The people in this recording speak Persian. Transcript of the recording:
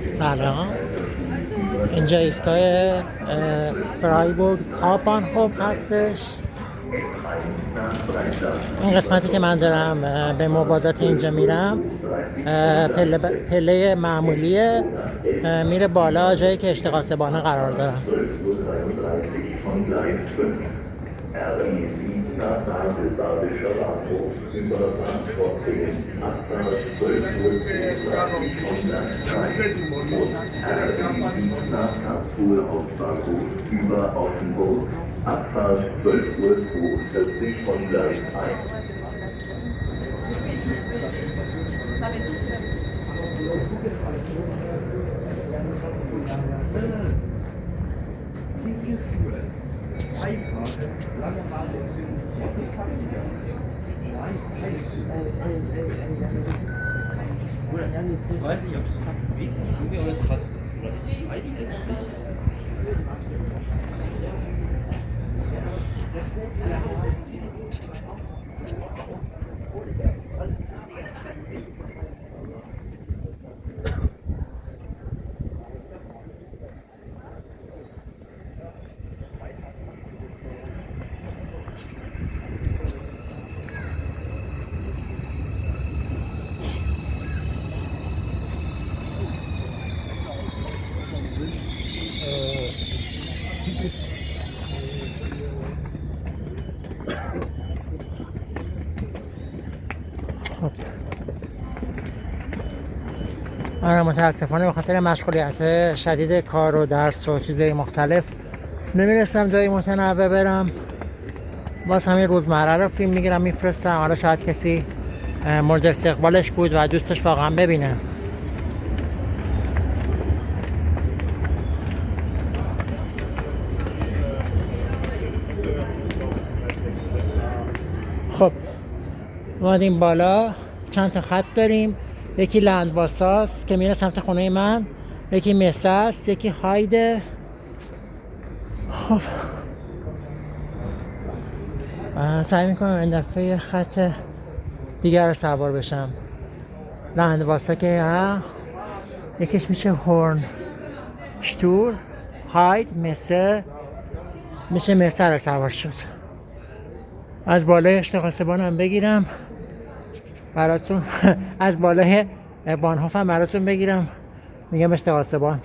سلام، اینجا ایستگاه فرایبورگ هاپبانهوف هستش. این قسمتی که من دارم به موازات اینجا میرم پله معمولیه، میره بالا جایی که اشتقاسبانه قرار دارم. Abfahrt 12:42 von Gleis 1. Ich weiß nicht, ob das Favorit irgendwie oder Trotz ist. Oder ich weiß es nicht. آره، متاسفانه به خاطر مشغولیت شدید کار و درس و چیزهای مختلف نمیرسم جایی متنوع برم. باز همین روزمره رو فیلم میگیرم میفرستم. حالا شاید کسی مورد استقبالش بود و دوستش واقعا ببینه. خب اومدیم بالا، چند تا خط داریم. یکی لندواساست که میره سمت خونه من، یکی مساست، یکی هایده. خب سعی میکنم این دفعه خط دیگر رو سوار بشم. لندواسا که یکیش میشه هورن شتور، هاید مسه میشه مسه رو سوار شد. از بالای اشتقاسبان هم بگیرم براتون از بالای بانهوف هم براتون بگیرم، میگم اشتقاسبان.